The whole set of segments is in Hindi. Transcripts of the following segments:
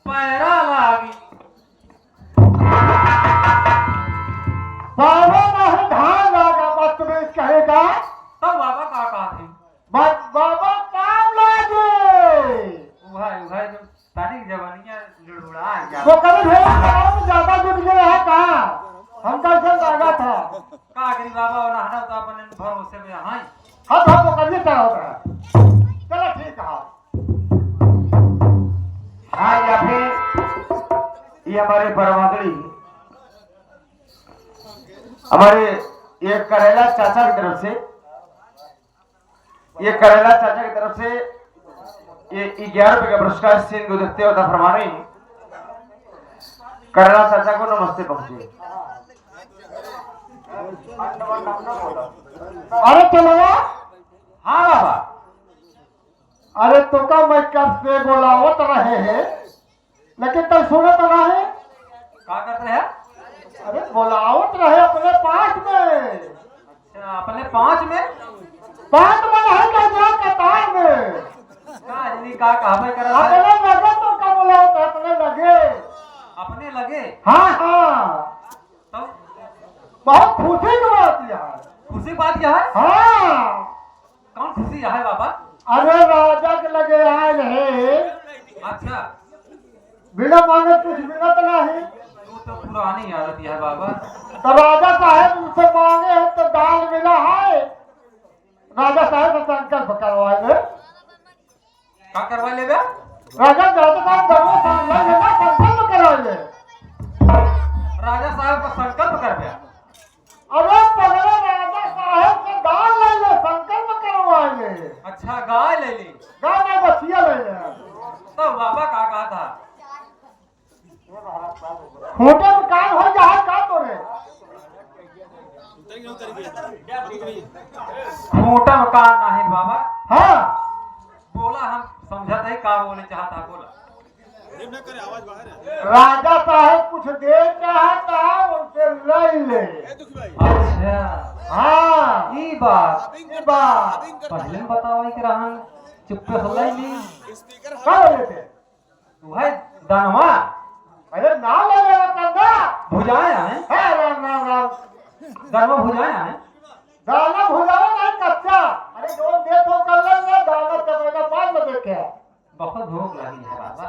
पैरा लागी बाबा नहीं धान लागा बस तुम्हें कहेगा तब बाबा का कहा थे बस बाबा काम लागे उहाय जो तारीख जवानियां जुड़ुड़ा गया वो कभी भेजा काम ज्यादा जुट गया है कहा हम कल से लागा था का करी बाबा और नहाना तो अपन भरोसे में हां हम वो कभी क्या होता है चलो ठीक है हाँ या फिर ये हमारे बरवागड़ी हमारे ये करेला चाचा की तरफ से ये करेला चाचा की तरफ से ये 11 रुपए का पुरस्कार सिंह गुजरते होता फरमाने करेला चाचा को नमस्ते पहुंचे। अरे चलो हां बाबा अरे तो का मैं कब से बोलावत रहे हैं लेकिन तब सुनत रहे का करते हैं अरे बोलावत रहे अपने पास में अच्छा अपने 5 में है क्या जो कतार में का जनी का कहबे करा अपने लगे तो का बोलावत अपने लगे अपने लगे हाँ हाँ तो बहुत खुशी की बात यार खुशी बात यह है हाँ कौन खुशी है बाबा अरे राजा के लगे आए रहे अच्छा बिना मांगे कुछ मिलत नहीं तू तो पुरानी आदत है बाबा तो राजा साहब उनसे मांगे हैं तो दाल मिला है राजा साहब से संकल्प करवाएंगे का करवा लेबे राजा साहब संकल्प कराएंगे राजा साहब का संकल्प करबे अरे पगले राजा साहब से दाल ले ले संकल्प करवाएंगे अच्छा गाय ले ली गाय नहीं बछिया ले ले तो बाबा का कहा था छोटे में काम हो जाए का तोरे छोटा मकान नहीं बाबा हाँ बोला हम समझते है का बोले चाहता बोला राजा साहब कुछ दे चाहता है उनसे ले ले अच्छा हाँ ई बात पहले पहले बताओ कि रहन चुप्पे होलै नहीं क्या बोले थे तू है दानवा अरे नाम ले लेना कंधा भुजाया है है राम राम राम दानवा भुजाया है दाना भुजाओ नहीं कच्चा अरे जो दे तो कर लेंगे दाना चपेगा बाद में देखे बहुत भूख लगी है बाबा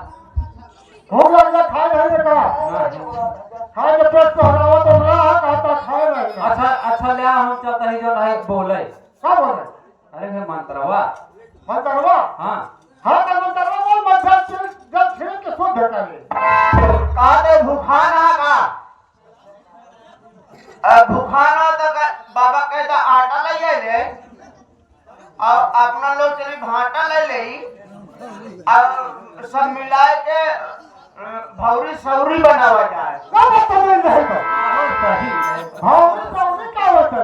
भूख लग गया खाए नहीं देगा खाए जब पेट तो हरावा तो रहा कहता खाए नहीं अच्छा ले हम चलते हैं जो नहीं बोले क्या बोले अरे फिर मंत्रवा मंतरवा हाँ हाँ तो मंतरवा बोल मध्य जब छिड़ के शुद्ध करे काते भूखाना का भूखाना तक बाबा कहता आटा ले आए ले और अपना लोग चली भाटा ले ले और सब मिलाए के भौरी सौरी बनावा जाए क्या बदतमीज रहेगा सही है हाँ तो उन्हें क्या होता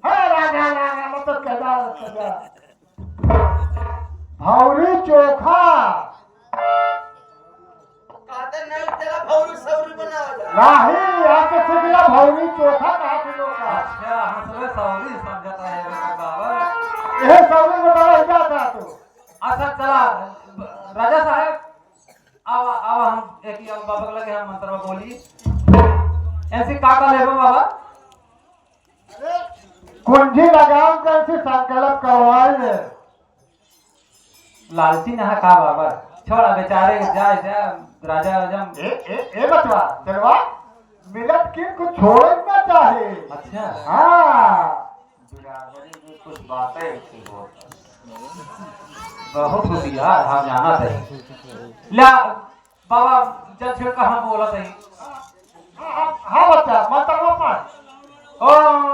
है राजा राजा मतलब कहता भौरी चोखा कहते नहीं तेरा भौरी सौरी बनावा जाए नहीं आके सीखला भौरी चोखा कहा से लोग का अच्छा हम सब सौरी समझता है बाबा यह सौरी बताया जाता तो अच्छा चला राजा साहब अब हम एक ही बाबा के लगे हम मंत्र बोली ऐसे का लेबो बाबा कुंजी लगाओ कैसे संकल्प करवाए लालची नहा का बाबा छोड़ा बेचारे जाए जाए राजा आजम ए बचवा चलवा मिलत किन को छोड़ना चाहे अच्छा हाँ बिरादरी में कुछ बातें ऐसी होती बहुत खुशी यार हम जाना थे ला बाबा जल छिड़ का हम बोला थे हाँ बच्चा मंत्र पाठ ओम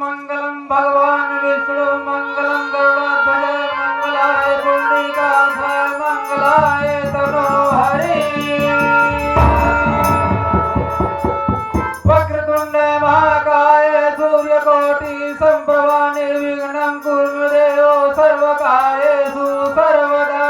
मंगलम भगवान विष्णु मंगलम गरुड़ाध्वज मंगलाय पुंडरीकाक्षाय मंगलाय तनोहरि वक्रतुंड महाकाय सूर्यकोटि संप्रभा निर्विघ्नं कुरु मे देव सर्वकार्येषु सर्वदा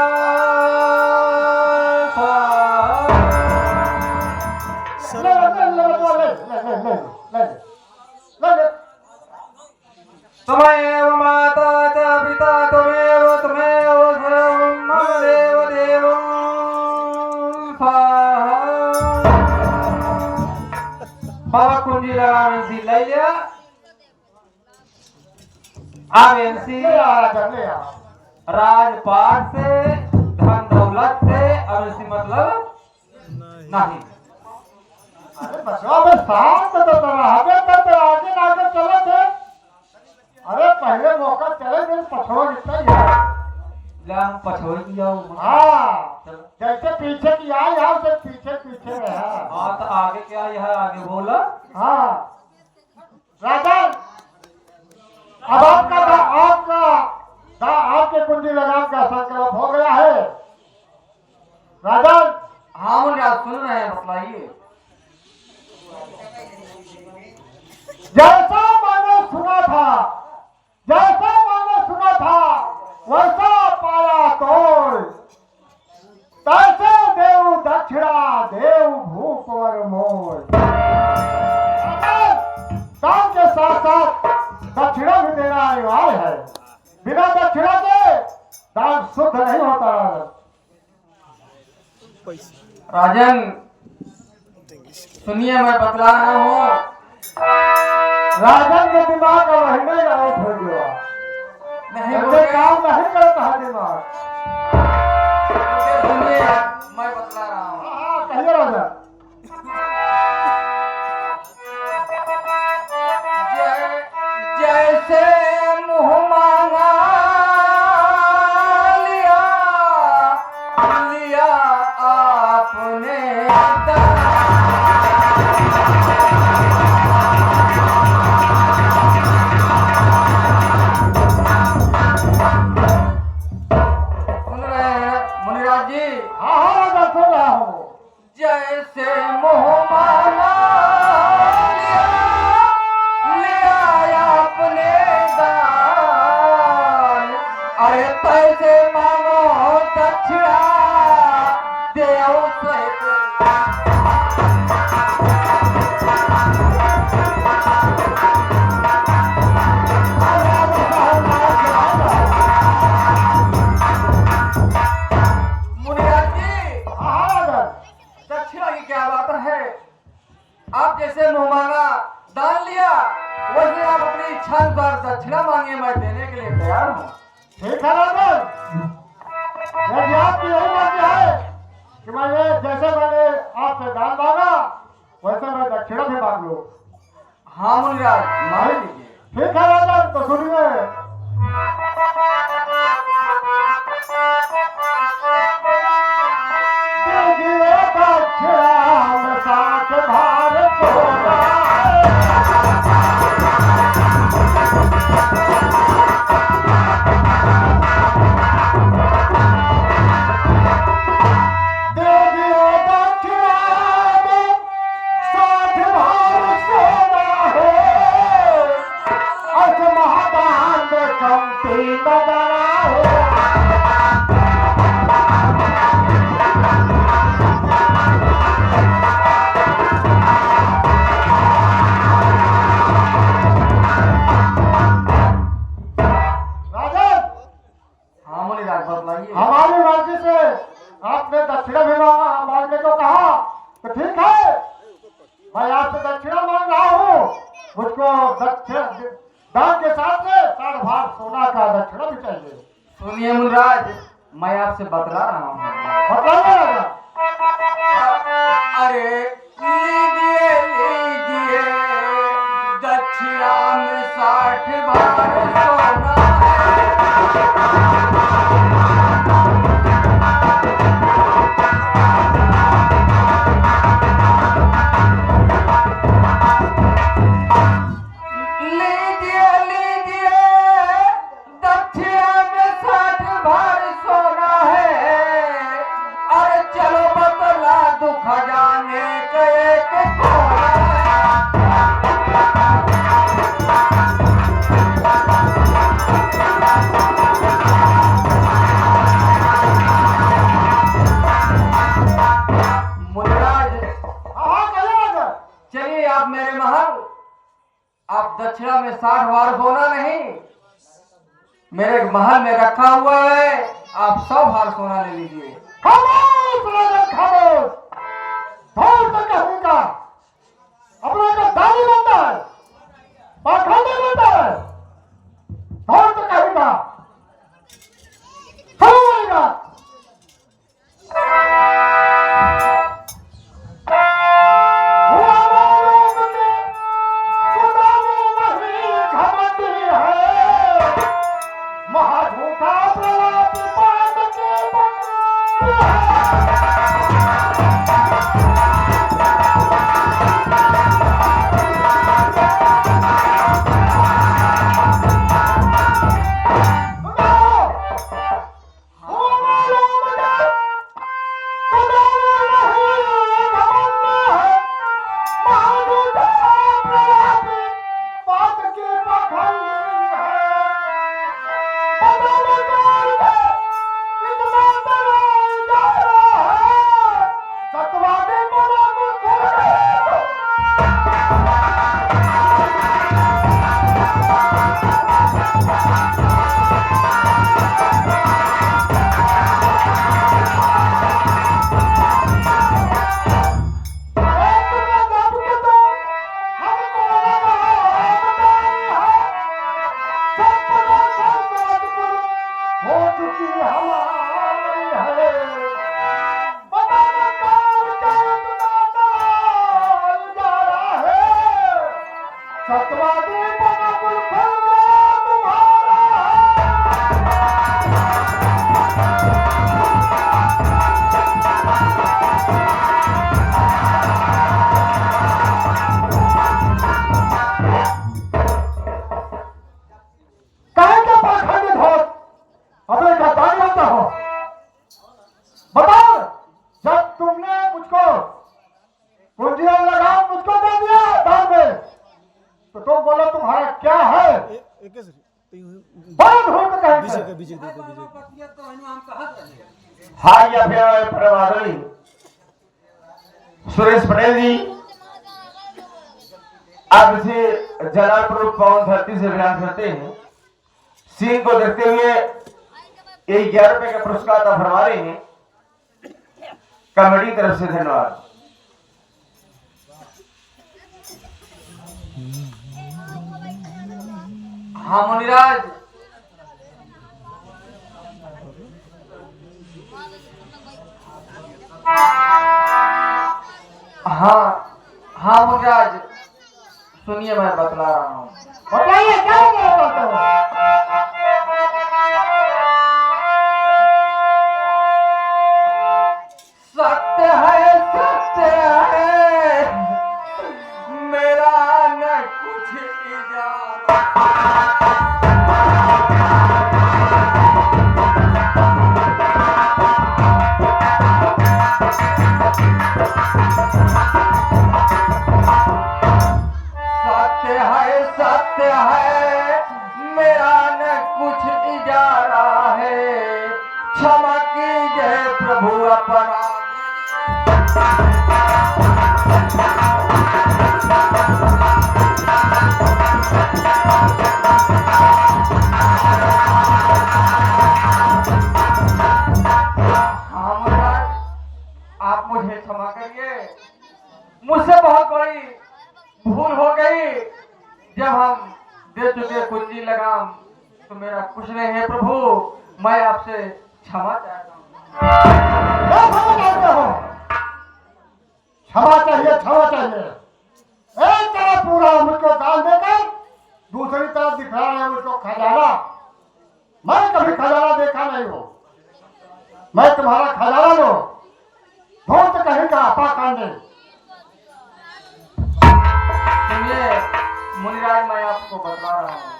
त्वमेव माता च पिता त्वमेव त्वमेव सर्वं मम देव देवम् बाबा कुंजी लगा एनसी ले लिया। अब एनसी ले आ राजा ले आ। राजपाट से धन दौलत से अब एनसी मतलब नहीं। अरे बचवा में शांत तो रहे तो आगे ना आगे चले थे। अरे पहले मौका चले फिर पछोड़ इतना ही है। ले हम पछोड़ की जाऊँ। हाँ जैसे पीछे की आई यहाँ से पीछे पीछे रहा। हाँ तो आगे क्या यह आगे बोला। हाँ राजा अब आपके कुंडी लगाम का संकल्प हो गया है। राजा हाँ मुझे सुन रहे हैं, बताइए। जैसा मैंने सुना था वैसा पाया तोड़। तैसे देव दक्षिणा देव भूपर मोर। दान के साथ साथ दक्षिणा भी देना अनिवार्य है। बिना दक्षिणा के दान शुद्ध नहीं होता। राजन सुनिए, मैं बतला रहा हूँ। राजन के दिमाग का महीने का आउट हो गया। नहीं ऐसे काम नहीं करता है दिमाग। सुनिए, मैं बतला रहा हूँ। हाँ कहिए राजा। जैसे मुँह मांगा लिया आपने सुन रहे हैं मुनिराज जी। हाँ हाँ राजा सुन रहा हूँ। जैसे मुँह मांगा लिया आपने दान, अरे पैसे मांगो दक्षिणा देव सहित। मुनिराज जी, हाँ राजा दक्षिणा की क्या बात है। आप जैसे मुँह मांगा दान लिया, वैसे आप अपनी इच्छा अनुसार दक्षिणा मांगे, मैं देने के लिए तैयार हूँ। ठीक है राजा। यदि आपकी यही मर्जी है कि जैसे मैंने आपसे दान मांगा वैसे मैं दक्षिणा भी मांग लूँ। हाँ मुनिराज मान लीजिए। ठीक है राजा तो सुनिए। दीजिए दक्षिणा में 60 भार सोना। दीजिए दक्षिणा में 60 भार सोना है। अस महादान में कमती न बना हो। राजन हाँ मुनिराज बतलाइए। हमारी मर्जी से आपने दक्षिणा भी मांगने को कहा तो ठीक है। मैं आपसे दक्षिणा मांग रहा हूँ। मुझको दान के साथ में 60 भार सोना का दक्षिणा भी चाहिए। सुनिए मुनिराज, मैं आपसे बतला रहा हूँ। बताइए राजा। अरे लीजिए लीजिए दक्षिणा में 60 भार सोना है। लीजिए लीजिए दक्षिणा में 60 भार सोना है। अरे चलो बतला दुख जाने के एक कोना है। मुनिराज हाँ कहिए राजा। चलिए आप मेरे महल, आप दक्षिणा में 60 भार सोना नहीं, मेरे महल में रखा हुआ है, आप 100 भार सोना ले लीजिए। खामोश राजा खामोश। धौल तक कहूँगा अपना सातवां दीप बिल्कुल खुल गया तुम्हारा। काहे के पाखंड हो, अबे गद्दारी होता हो। बताओ, जब तुमने मुझको पूंजी और लगाम मुझको दे दिया दान में, तो तुम बोलो तुम्हारा क्या है? बड़ा धूर्त कहेंगे। हाँ, या फिर प्रभारी सुरेश पटेल जी, आप इसे जलालपुर पवन धरती से बयान करते हैं। सीन को देखते हुए ये 11 रुपए का पुरस्कार तो फरमा रहे हैं। कमेटी तरफ से धन्यवाद। हाँ मुनिराज, हाँ मुनिराज, सुनिए मैं बतला रहा हूँ। बताइए क्या बोलते हो? सत्य है मेरा न कुछ इजारा। सत्य है मेरा न कुछ इजारा है, क्षमा कीजिए प्रभु अपराध। हाँ महाराज, आप मुझे क्षमा करिए, मुझसे बहुत बड़ी भूल हो गई। जब हम दे चुके कुंजी लगाम तो मेरा कुछ नहीं है प्रभु, मैं आपसे क्षमा चाहता हूँ। क्या समझ आते हो? क्षमा चाहिए, क्षमा चाहिए। एक तरफ पूरा मुझको दान देकर दूसरी तरफ दिखा रहे हैं मुझको खजाना। मैं कभी खजाना देखा नहीं हूँ। मैं तुम्हारा खजाना लो, धूर्त कहीं का पाखंड। सुनिए मुनिराज, मैं आपको बता रहा हूँ।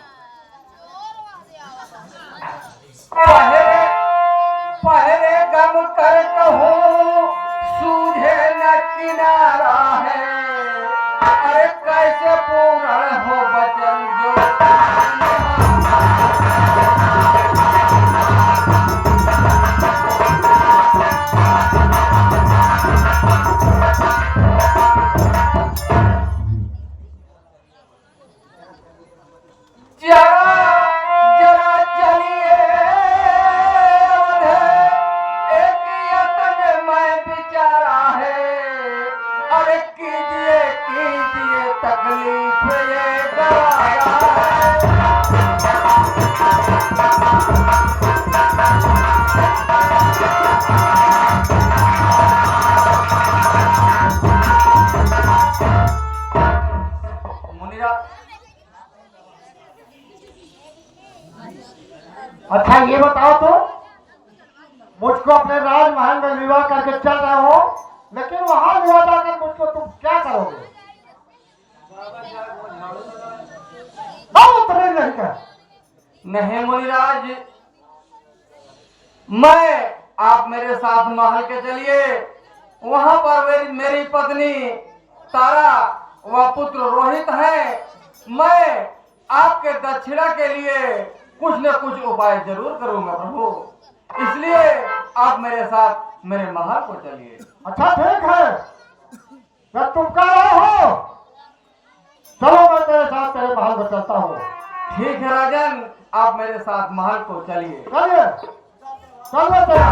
पहले गम कर कहूँ सूझे न किनारा है, अरे कैसे पूर्ण हो वचन जो। जरा चलिए एक यतन में बिचारा है, अरे कीजिए तकलीफ ये गवारा है। मुनिरा, अच्छा ये बताओ तो, मुझको अपने राजमहल में विवाह करके चल रहे हो, लेकिन वहां विवाह जाकर मुझको तुम क्या करोगे? नहीं कर। नहीं मुनिराज, मैं आप मेरे साथ महल के चलिए, वहां पर मेरी पत्नी तारा व पुत्र रोहित है। मैं आपके दक्षिणा के लिए कुछ न कुछ उपाय जरूर करूंगा प्रभु, इसलिए आप मेरे साथ मेरे महल को चलिए। अच्छा ठीक है, जब तुम कह रहे हो चलो मैं तेरे साथ तेरे महल को चलता हूँ। ठीक है राजन, आप मेरे साथ महल को चलिए। चलिए, चलो तेरा।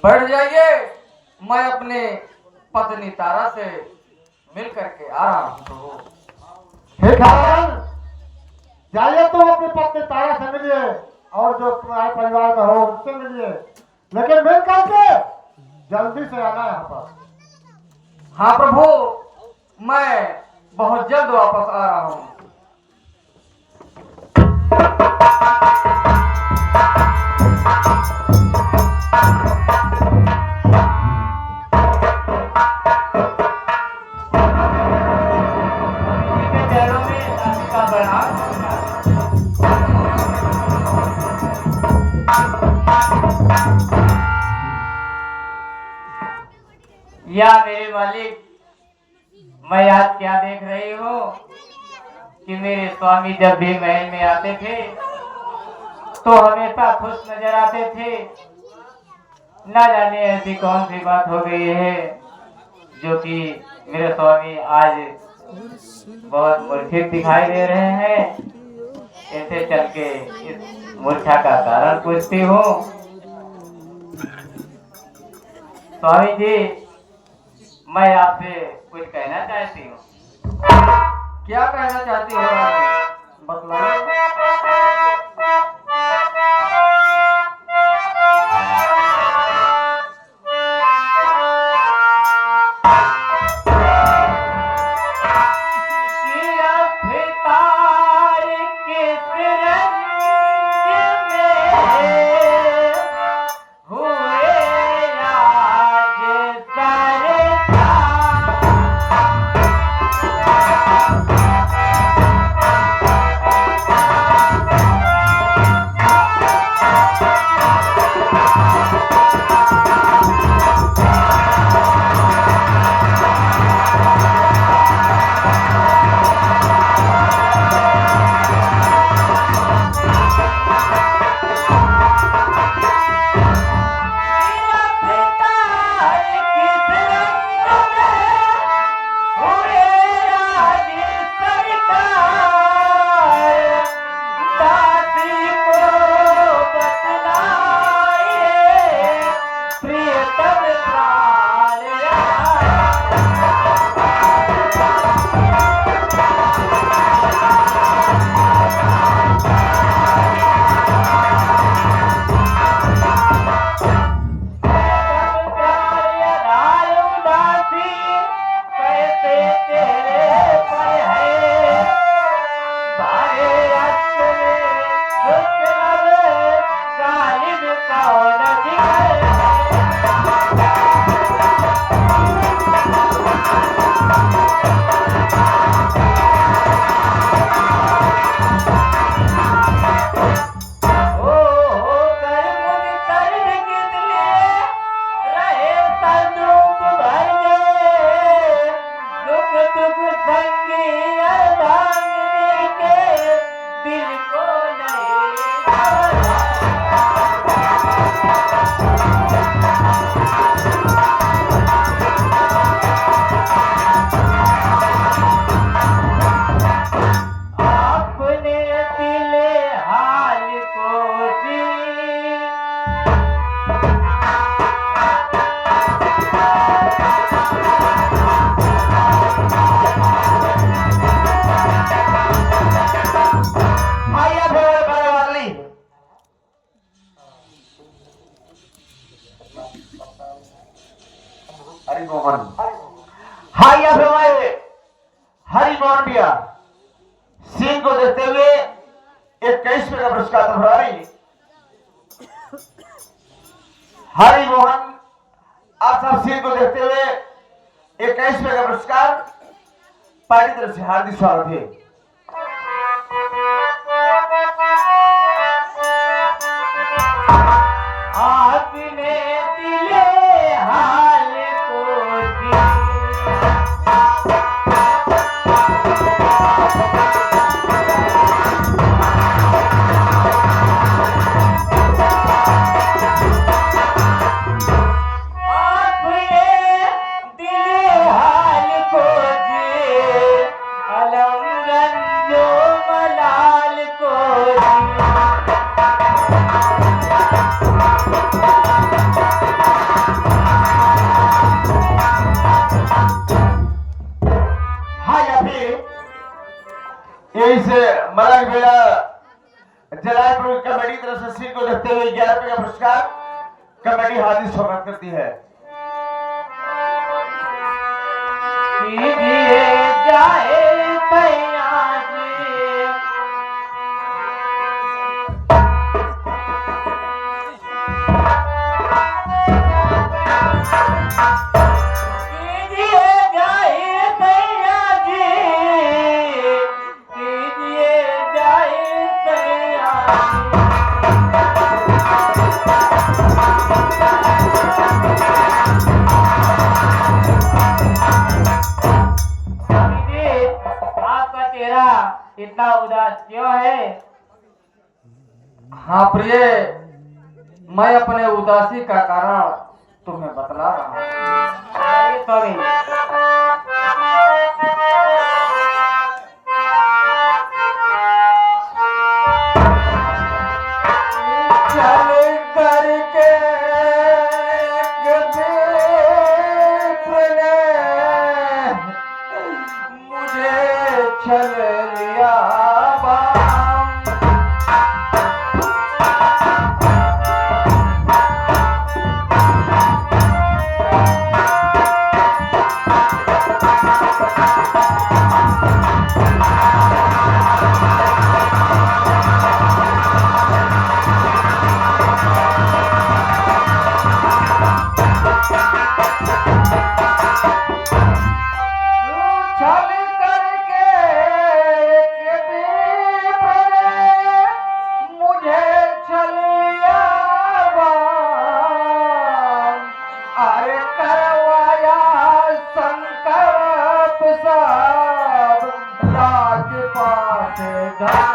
बैठ जाइए, मैं अपने पत्नी तारा से मिल करके आ रहा हूँ प्रभु। ठीक है रावण, जाइए तुम अपनी पत्नी तारा से मिलिए और जो तुम्हारे परिवार में हो उससे मिलिए, लेकिन मिल करके जल्दी से आना यहाँ पर। हाँ प्रभु, मैं बहुत जल्द वापस आ रहा हूँ। या मेरे मालिक, मैं आज क्या देख रही हूँ कि मेरे स्वामी जब भी महल में आते थे तो हमेशा खुश नजर आते थे। ना जाने ऐसी कौन सी बात हो गई है जो कि मेरे स्वामी आज बहुत मूर्छित दिखाई दे रहे हैं। ऐसे चल के इस मूर्छा का कारण पूछती हूँ। स्वामी जी, मैं आपसे कुछ कहना चाहती हूँ। क्या कहना चाहती हो आप? बतलाइए। हरिमोहन, हाँ या फिर मैं हरिमोहन भैया सिंह को देखते हुए 21वें का पुरस्कार दोहराई। हरिमोहन, आप सब सिंह को देखते हुए 21वें का पुरस्कार पार्टी तरफ से हार्दिक स्वागत है। आपने दिले हाल को दी, आपने दिले हाल को दी, अलम रंजो मलाल को दी। फिर यही से मलंग बेला जलालपुर कमेटी तरफ से सिंह को देखते हुए 11 रुपए का पुरस्कार कमेटी हाजिर स्वागत करती है। कीजिए जाए पैया जी, कीजिए जाए पैया जी, कीजिए जाए पैया जी। आपका चेहरा इतना उदास क्यों है? हाँ प्रिय, मैं अपने उदासी का कारण तुम्हें बतला रहा हूँ। सॉरी। चल करके गरीब ने मुझे छल लिया बाम। छल करके गरीब ने मुझे छल लिया बाम। अरे करवाया संकल्प सब राजपाट धर।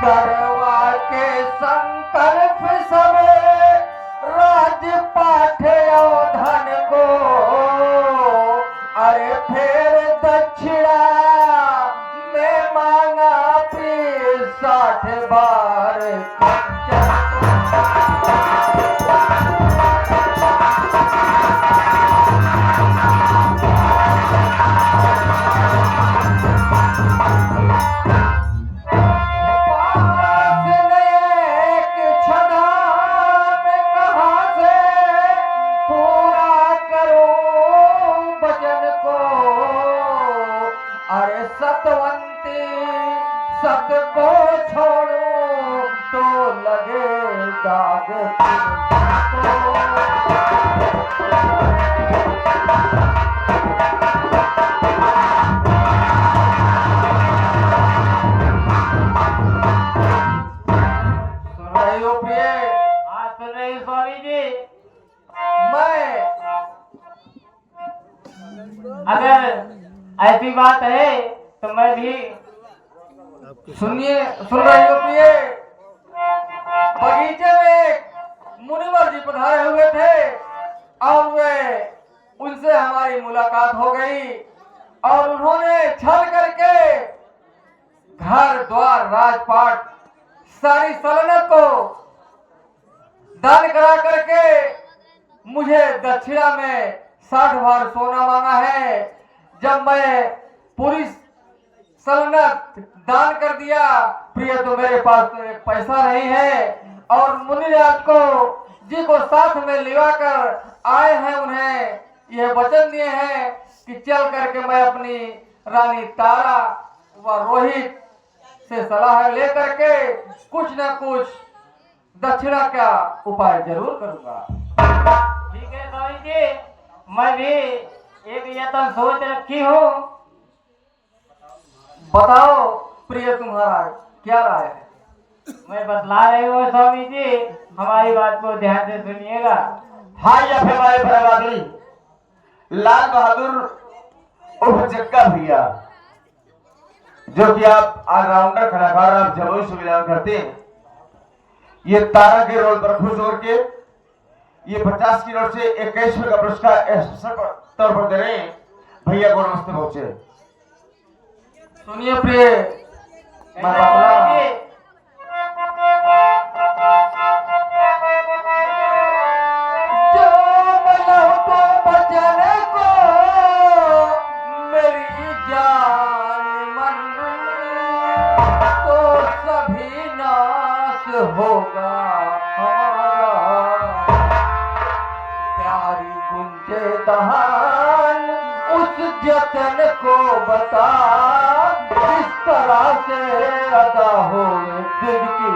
करवा के संकल्प सबे राजपाठ धन को। अरे फिर दक्षिणा में मांगा 60 बार। पास नेक छदा में कहाँ से पूरा करूं वचन को। अरे सतवंती सत को छोड़ूं तो लगे दाग सुन रही हो प्रिय? हाँ सुन रही हूँ स्वामी जी। मैं अगर ऐसी बात है तो मैं भी सुनिए, सुन रही हो प्रिय? बगीचे में मुनिवर जी पधारे हुए थे और वे उनसे हमारी मुलाकात हो गई और उन्होंने छल करके घर द्वार राजपाट सारी सल्तनत को दान करा करके मुझे दक्षिणा में 60 बार सोना मांगा है। जब मैं पूरी सल्तनत दान कर दिया प्रिय, तो मेरे पास तो एक पैसा नहीं है। और मुनिराज को जी को साथ में लिवा कर आए हैं, उन्हें यह वचन दिए हैं कि चल करके मैं अपनी रानी तारा व रोहित से सलाह लेकर के कुछ न कुछ दक्षिणा का उपाय जरूर करूंगा। ठीक है स्वामी जी, मैं भी एक यत्न सोच रखी हूँ। बताओ प्रिय, तुम्हारा क्या राय है? मैं बतला रही हूँ स्वामी जी, हमारी बात को ध्यान से सुनिएगा। हाँ, या फिर हमारे बराबरी लाल बहादुर उर्फ जग्गा भैया, जो कि आप ऑलराउंडर कलाकार, आप जमुई से बिलोंग करते हैं, ये तारा के रोल पर खुश होकर के ये 50 की नोट से 21 रुपए का पुरस्कार स्पेशल तौर पर दे रहे हैं। भैया को नमस्ते पहुंचे। सुनिए प्रिय, मैं बतला रहा हूं। जो मिलो तो बचने को मेरी जान मन तो सभी नाश होगा हमारा। प्यारी गुंजे दहान उस जतन को बता किस तरह से अदा हो दिल की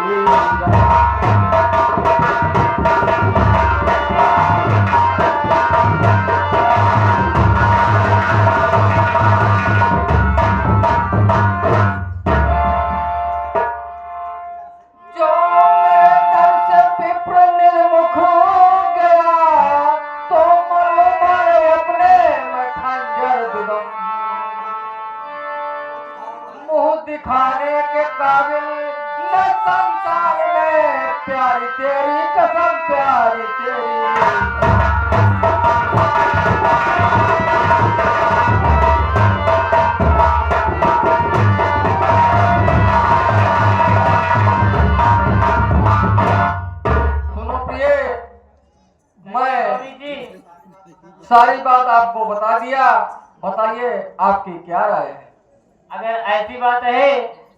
जो मेरे दर से विप्र निर्मुख हो गया तो मरो मारे अपने मैं खंजर दुदम। मुंह दिखाने के काबिल न संसार में प्यारी तेरी कसम प्यारी तेरी। सुनो प्रिय, मैं स्वामी जी, सारी बात आपको बता दिया। बताइए आपकी क्या राय है? अगर ऐसी बात है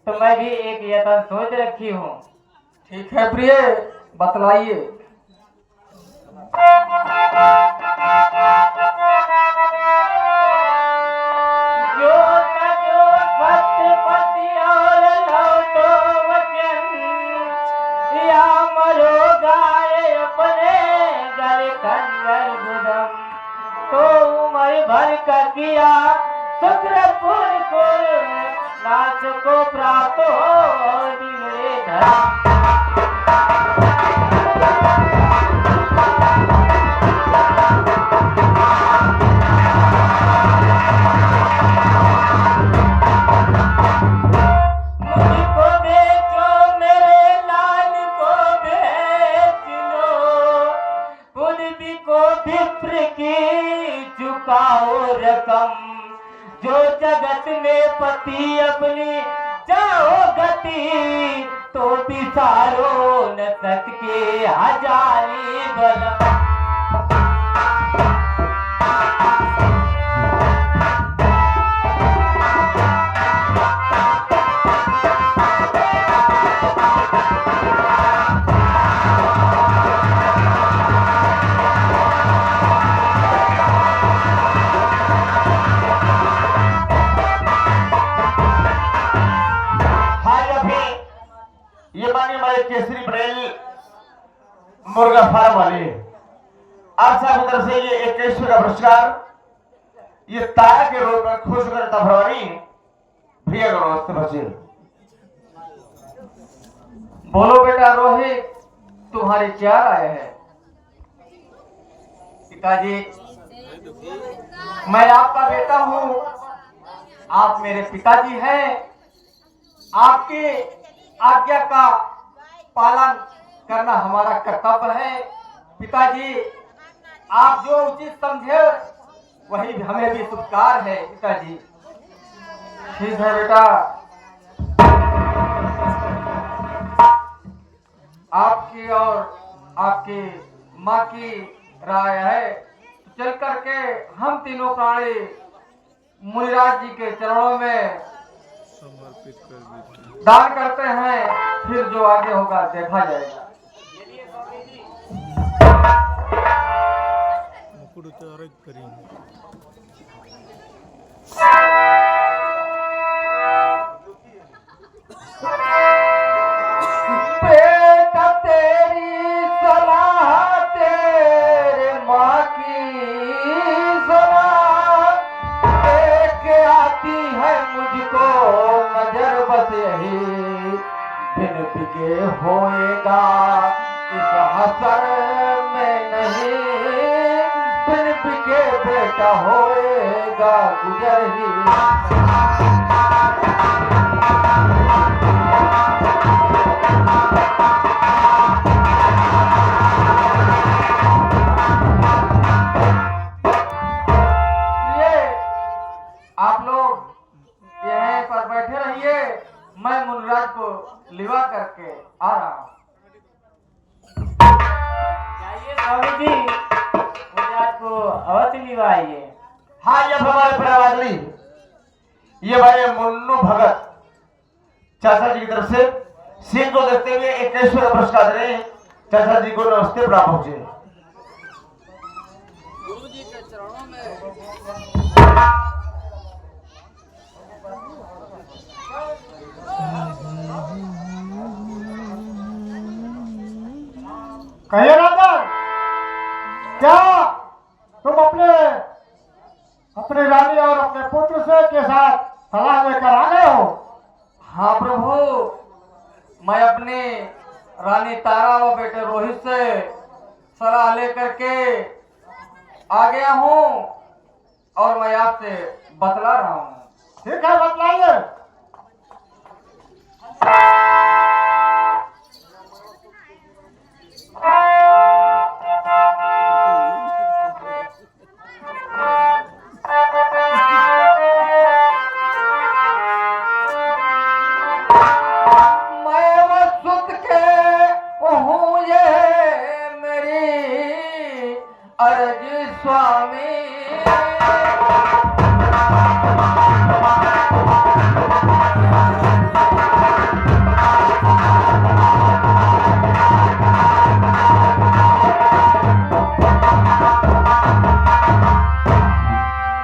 तो मैं भी एक यतन सोच रखी हूँ। ठीक है प्रिय, बतलाइए। जो न जो सत्यपति और लौटो वचन, या मरो गाए अपने गल खंजर दुदम। तो उम्र भर कर दिया शुक्रपुर को नाच को प्राप्त हो और बिगड़े धर्म। मुझको बेचो मेरे लाल को बेच लो, कुल को विप्र की चुकाओ रकम। जो जगत में पति अपनी चाहो गति, तो बिसारो न सके हजारी बलम। ये मानिए हमारे केसरी बरेल मुर्गा फार्म वाले आप साहब की तरफ से ये 21वें का पुरस्कार ये तारा के रूप में खुश करता भरवानी भैया का नमस्ते बच्चे। बोलो बेटा रोहित, तुम्हारी क्या राय है? पिताजी, मैं आपका बेटा हूँ, आप मेरे पिताजी हैं। आपकी आज्ञा का पालन करना हमारा कर्तव्य है। पिताजी, आप जो उचित समझे वही हमें भी स्वीकार है। पिताजी ठीक है बेटा, आपकी और आपकी माँ की राय है। चल करके हम तीनों प्राणी मुनिराज जी के चरणों में समर्पित कर देते दान करते हैं, फिर जो आगे होगा देखा जाएगा। मुकुट उतारित करेंगे। बेटा तेरी सलाह तेरे माँ की सलाह देख आती है मुझको नजर, बस यही बिन बिके होएगा इस हसर में नहीं, बिन बिके बेटा होएगा गुजर ही। आप लोग यहीं पर बैठे रहिए, मैं मुनिराज लिवा करके आ रहा हूँ। जाइए स्वामी जी, मुझे आपको अवश्य लिवाइए। हाँ, ये हमारे प्रवादी, ये हमारे मुन्नू भगत चाचा जी की तरफ से सिंह को देखते हुए 21वां पुरस्कार दे रहे हैं। चाचा जी को नमस्ते प्रणाम पहुंचे। गुरु जी के चरणों में कहिए राजन, क्या तुम अपने रानी और अपने पुत्र से के साथ सलाह लेकर आ गए हो? हाँ प्रभु, मैं अपनी रानी तारा व बेटे रोहित से सलाह लेकर के आ गया हूँ और मैं आपसे बतला रहा हूँ। ठीक है, बतलाइए। मैं वसुत के हूँ ये मेरी अर्जी स्वामी,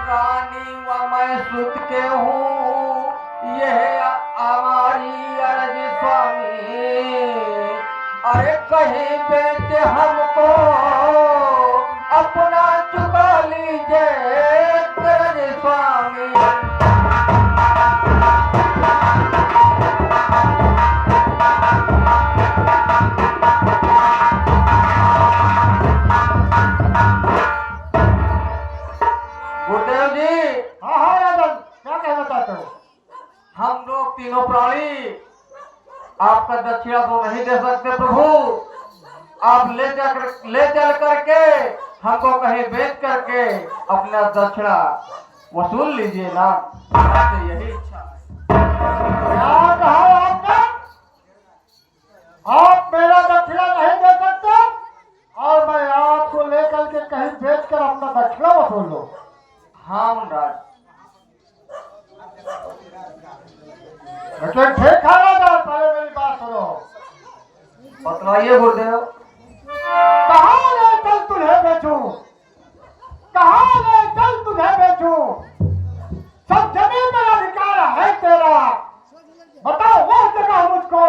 रानी व मैं सुत के हूँ यह हमारी अर्जी स्वामी। अरे कहीं बेटे हमको अपना चुका लीजिए कर्ज स्वामी। गुरुदेव जी, हाँ हाँ राजन, क्या कहना चाहते हो? हम लोग तीनों प्राणी आपका दक्षिणा तो नहीं दे सकते प्रभु। आप ले चल करके हमको कहीं बेच करके अपना दक्षिणा वसूल लीजिए ना, आपसे यही इच्छा है। क्या कहा आपने? आप मेरा दक्षिणा नहीं दे सकते और मैं आपको लेकर के कहीं बेचकर अपना दक्षिणा वसूल लूं? हाँ मुनराज, लेकिन ठीक है राजा, पहले मेरी बात सुनो। बतलाइए गुरुदेव। कहाँ ले चल तुझे बेचूं? कहाँ ले चल तुझे बेचूं? सब जमीन में अधिकार है तेरा। बताओ वो जगह मुझको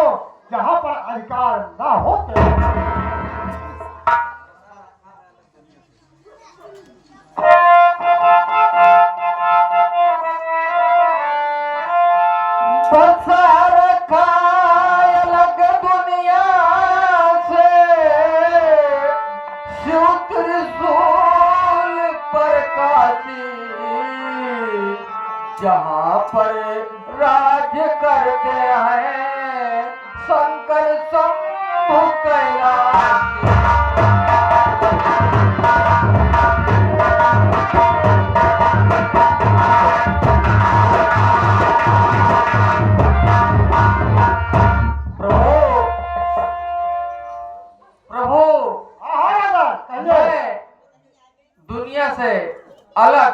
जहाँ पर अधिकार ना हो तेरा। बसा रखा अलग दुनिया से शिव त्रिशूल पर काशी, जहाँ पर राज करते हैं शंकर शंभु कैलाश। दुनिया से अलग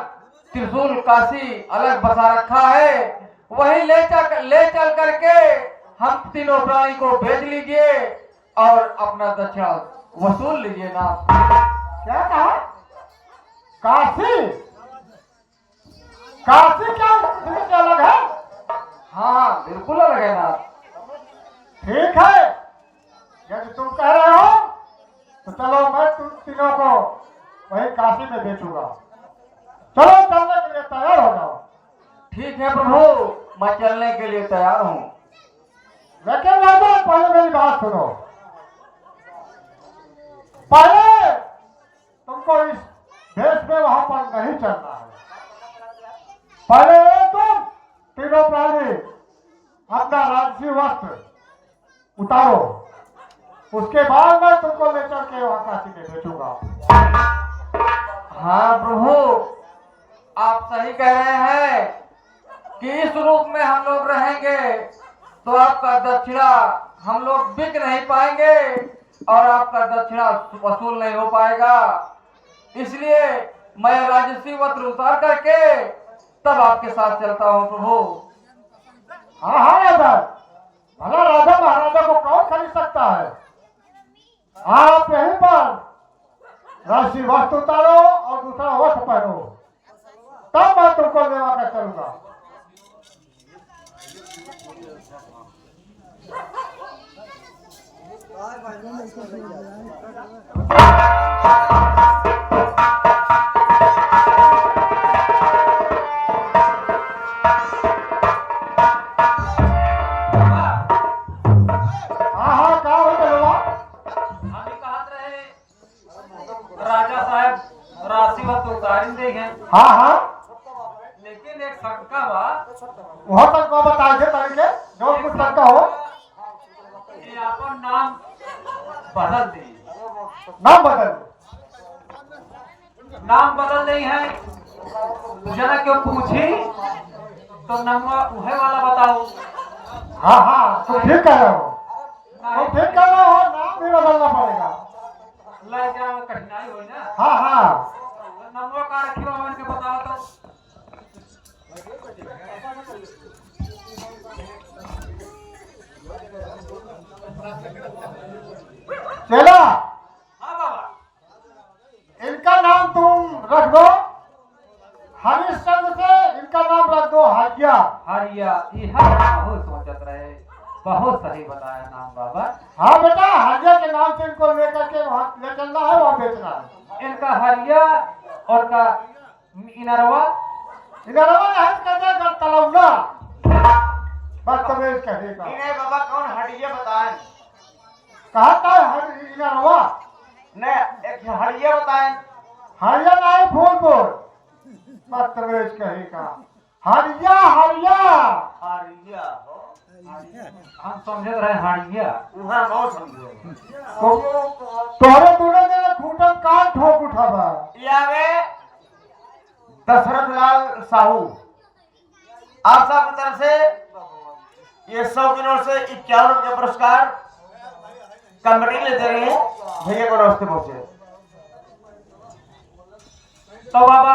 त्रिशूल काशी अलग बसा रखा है, वही ले चल करके हम तीनों प्राणी को भेज लीजिए और अपना दक्षिणा वसूल लीजिए ना। क्या कहा? काशी? काशी क्या पृथ्वी से अलग है? हाँ बिल्कुल अलग है ना। ठीक है, यदि तुम कह रहे हो तो चलो, मैं तुम तीनों को वही काशी में बेचूंगा। चलो चलने के लिए तैयार हो जाओ। ठीक है प्रभु, मैं चलने के लिए तैयार हूँ। लेकिन राजा, पहले मेरी बात सुनो। पहले तुमको इस देश में वहां पर नहीं चलना है। पहले तुम तीनों प्राणी अपना राजसी वस्त्र उतारो, उसके बाद मैं तुमको ले चल के वहां काशी में बेचूंगा। हाँ प्रभु, आप सही कह रहे हैं कि इस रूप में हम लोग रहेंगे तो आपका दक्षिणा हम लोग बिक नहीं पाएंगे और आपका दक्षिणा वसूल नहीं हो पाएगा। इसलिए मैं राजस्वी वस्त्र उतार करके तब आपके साथ चलता हूँ प्रभु। हाँ हाँ राजा, भला राजा महाराजा को कौन खरीद सकता है। आप यहीं पर राशि वस्त्र उतारो और दूसरा वस्त्र पहनो, तब मैं तुमको लेवा कर चलूंगा। हाँ हाँ, क्या हो गया? हम ही कहत रहे राजा साहब राशि वस्तु उतारी दे हैं, हाँ हाँ, लेकिन एक शंका बा। वह तक को बताइए तरीके जो कुछ शंका हो। ये अपन नाम बदल दे, नाम बदल। नाम बदल नहीं है। जना क्यों पूछी तो नंबर उहे वाला बताओ। हाँ हाँ, तुम ठीक कह रहे हो, तुम ठीक कह रहे हो, नाम भी बदलना पड़ेगा। लग जाए कठिनाई हो ना। हाँ हाँ, नंबर का रखी हो के बताओ तो। चला हाँ बाबा, इनका नाम तुम रख दो हरिश्चंद्र से, इनका नाम रख दो हरिया। हरिया। यह बहुत सोचत रहे, बहुत सही बताया नाम बाबा। हाँ बेटा, हरिया के नाम से इनको लेकर के वहाँ ले चलना है, वहाँ बेचना है। इनका हरिया और का इनरवा। इधर नहीं कहते तलौना, बदतमीज कहेगा। इन्हें बाबा कौन हड़िया बताएं? कहता है हर इनरवा, ने एक हड़िया बताएं। हरिया नहीं फूलपुर, बदतमीज कहेगा। हरिया हरिया, हड़िया हो, हम समझे रहे हरिया। उहाँ बहुत समझो। तोहरे दूने देने खूटन कान ठोक उठावा। यावे दशरथ लाल साहू, आप सब की तरफ से ये 100 की नोट से 51 रुपये पुरस्कार कमेटी ले दे रही है। भैया को रास्ते पहुंचे तो बाबा